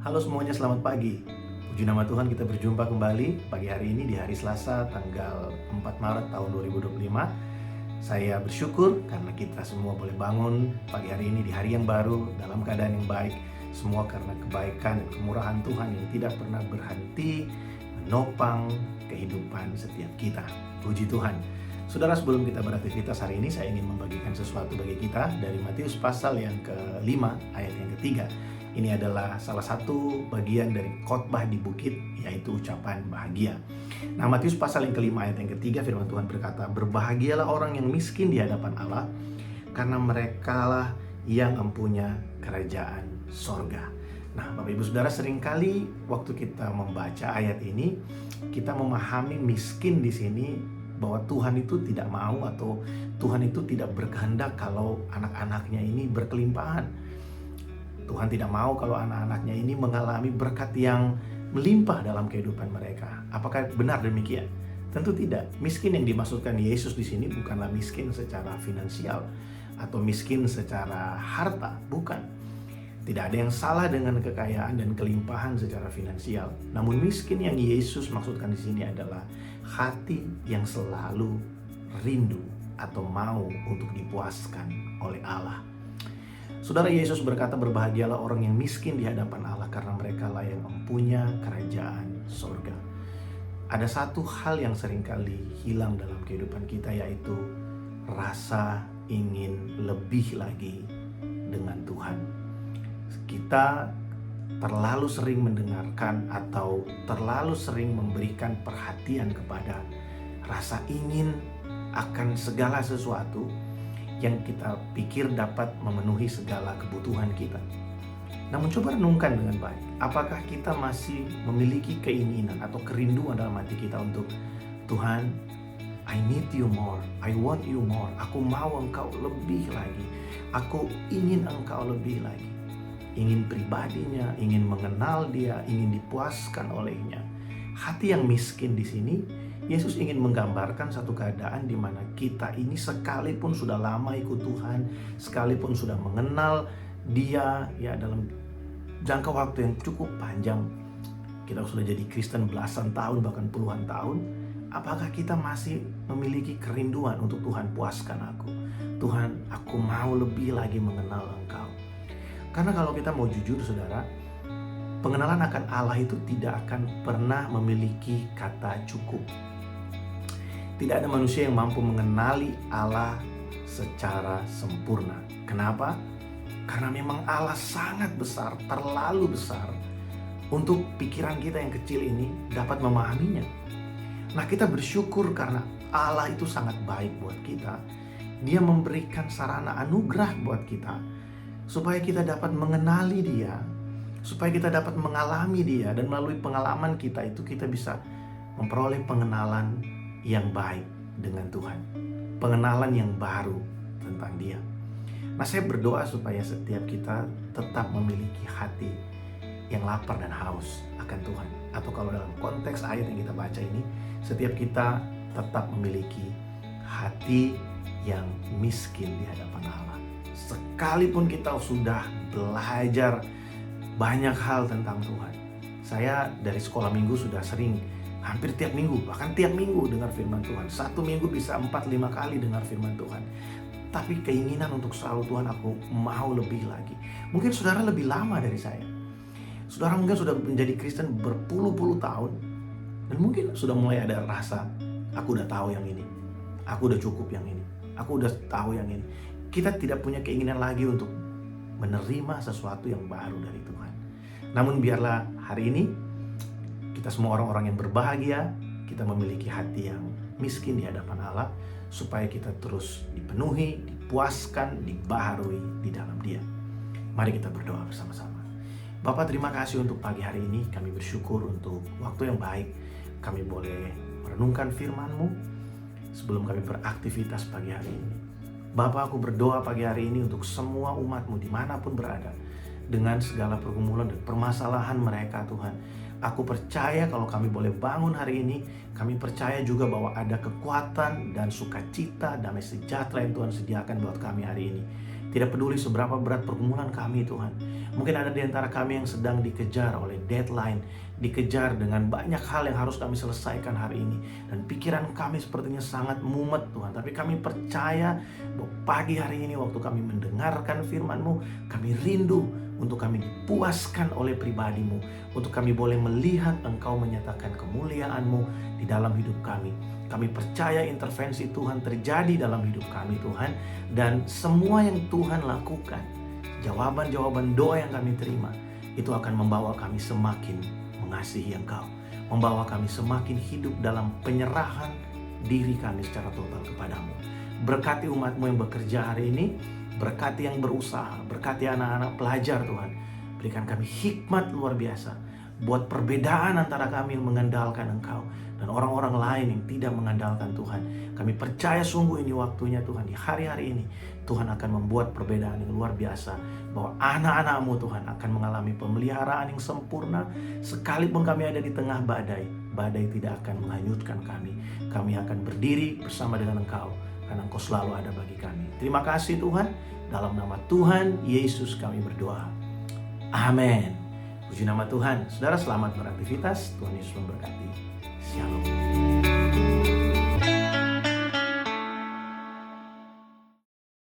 Halo semuanya, selamat pagi. Puji nama Tuhan, kita berjumpa kembali pagi hari ini di hari Selasa tanggal 4 Maret tahun 2025. Saya bersyukur karena kita semua boleh bangun pagi hari ini di hari yang baru dalam keadaan yang baik. Semua karena kebaikan dan kemurahan Tuhan yang tidak pernah berhenti menopang kehidupan setiap kita. Puji Tuhan. Saudara, sebelum kita beraktivitas hari ini, saya ingin membagikan sesuatu bagi kita dari Matius pasal yang ke-5 ayat yang ketiga. Ini adalah salah satu bagian dari khotbah di bukit, yaitu ucapan bahagia. Nah, Matius pasal yang ke-5 ayat yang ketiga, firman Tuhan berkata, "Berbahagialah orang yang miskin di hadapan Allah, karena merekalah yang mempunyai kerajaan sorga." Nah, Bapak Ibu Saudara, seringkali waktu kita membaca ayat ini, kita memahami miskin di sini bahwa Tuhan itu tidak mau atau Tuhan itu tidak berkehendak kalau anak-anaknya ini berkelimpahan. Tuhan tidak mau kalau anak-anaknya ini mengalami berkat yang melimpah dalam kehidupan mereka. Apakah benar demikian? Tentu tidak. Miskin yang dimaksudkan Yesus di sini bukanlah miskin secara finansial atau miskin secara harta, bukan. Tidak ada yang salah dengan kekayaan dan kelimpahan secara finansial. Namun miskin yang Yesus maksudkan di sini adalah hati yang selalu rindu atau mau untuk dipuaskan oleh Allah. Saudara, Yesus berkata, "Berbahagialah orang yang miskin di hadapan Allah, karena mereka lah yang mempunyai kerajaan surga." Ada satu hal yang seringkali hilang dalam kehidupan kita, yaitu rasa ingin lebih lagi dengan Tuhan. Kita terlalu sering mendengarkan atau terlalu sering memberikan perhatian kepada rasa ingin akan segala sesuatu yang kita pikir dapat memenuhi segala kebutuhan kita. Namun coba renungkan dengan baik, apakah kita masih memiliki keinginan atau kerinduan dalam hati kita untuk Tuhan, I need you more, I want you more, aku mau Engkau lebih lagi, aku ingin Engkau lebih lagi. Ingin pribadinya, ingin mengenal Dia, ingin dipuaskan olehnya. Hati yang miskin di sini, Yesus ingin menggambarkan satu keadaan di mana kita ini sekalipun sudah lama ikut Tuhan, sekalipun sudah mengenal Dia ya dalam jangka waktu yang cukup panjang, kita sudah jadi Kristen belasan tahun bahkan puluhan tahun, apakah kita masih memiliki kerinduan untuk Tuhan, puaskan aku. Tuhan, aku mau lebih lagi mengenal Engkau. Karena kalau kita mau jujur saudara, pengenalan akan Allah itu tidak akan pernah memiliki kata cukup. Tidak ada manusia yang mampu mengenali Allah secara sempurna. Kenapa? Karena memang Allah sangat besar, terlalu besar untuk pikiran kita yang kecil ini dapat memahaminya. Nah, kita bersyukur karena Allah itu sangat baik buat kita. Dia memberikan sarana anugerah buat kita supaya kita dapat mengenali Dia, supaya kita dapat mengalami Dia, dan melalui pengalaman kita itu kita bisa memperoleh pengenalan yang baik dengan Tuhan, pengenalan yang baru tentang Dia. Nah, saya berdoa supaya setiap kita tetap memiliki hati yang lapar dan haus akan Tuhan. Atau kalau dalam konteks ayat yang kita baca ini, setiap kita tetap memiliki hati yang miskin di hadapan Allah. Sekalipun kita sudah belajar banyak hal tentang Tuhan. Saya dari sekolah minggu sudah sering, hampir tiap minggu, bahkan tiap minggu dengar firman Tuhan. Satu minggu bisa 4-5 kali dengar firman Tuhan. Tapi keinginan untuk selalu, Tuhan, aku mau lebih lagi. Mungkin saudara lebih lama dari saya. Saudara mungkin sudah menjadi Kristen berpuluh-puluh tahun, dan mungkin sudah mulai ada rasa, aku udah tahu yang ini, aku udah cukup yang ini, aku udah tahu yang ini. Kita tidak punya keinginan lagi untuk menerima sesuatu yang baru dari Tuhan. Namun biarlah hari ini kita semua orang-orang yang berbahagia, kita memiliki hati yang miskin di hadapan Allah, supaya kita terus dipenuhi, dipuaskan, dibaharui di dalam Dia. Mari kita berdoa bersama-sama. Bapa, terima kasih untuk pagi hari ini. Kami bersyukur untuk waktu yang baik. Kami boleh merenungkan firman-Mu sebelum kami beraktivitas pagi hari ini. Bapa, aku berdoa pagi hari ini untuk semua umat-Mu dimanapun berada, dengan segala pergumulan dan permasalahan mereka, Tuhan. Aku percaya kalau kami boleh bangun hari ini, kami percaya juga bahwa ada kekuatan dan sukacita, damai sejahtera yang Tuhan sediakan buat kami hari ini. Tidak peduli seberapa berat pergumulan kami Tuhan. Mungkin ada di antara kami yang sedang dikejar oleh deadline, dikejar dengan banyak hal yang harus kami selesaikan hari ini. Dan pikiran kami sepertinya sangat mumet Tuhan. Tapi kami percaya bahwa pagi hari ini waktu kami mendengarkan firman-Mu, kami rindu untuk kami dipuaskan oleh pribadi-Mu, untuk kami boleh melihat Engkau menyatakan kemuliaan-Mu di dalam hidup kami. Kami percaya intervensi Tuhan terjadi dalam hidup kami Tuhan. Dan semua yang Tuhan lakukan, jawaban-jawaban doa yang kami terima, itu akan membawa kami semakin mengasihi Engkau, membawa kami semakin hidup dalam penyerahan diri kami secara total kepadamu. Berkati umat-Mu yang bekerja hari ini, berkati yang berusaha, berkati anak-anak pelajar Tuhan. Berikan kami hikmat luar biasa, buat perbedaan antara kami yang mengandalkan Engkau dan orang-orang lain yang tidak mengandalkan Tuhan. Kami percaya sungguh ini waktunya Tuhan, di hari-hari ini Tuhan akan membuat perbedaan yang luar biasa, bahwa anak-anak-Mu Tuhan akan mengalami pemeliharaan yang sempurna. Sekalipun kami ada di tengah badai, badai tidak akan menghanyutkan kami. Kami akan berdiri bersama dengan Engkau, karena Engkau selalu ada bagi kami. Terima kasih Tuhan, dalam nama Tuhan Yesus kami berdoa. Amin. Puji nama Tuhan. Saudara, selamat beraktivitas. Tuhan Yesus memberkati. Shalom.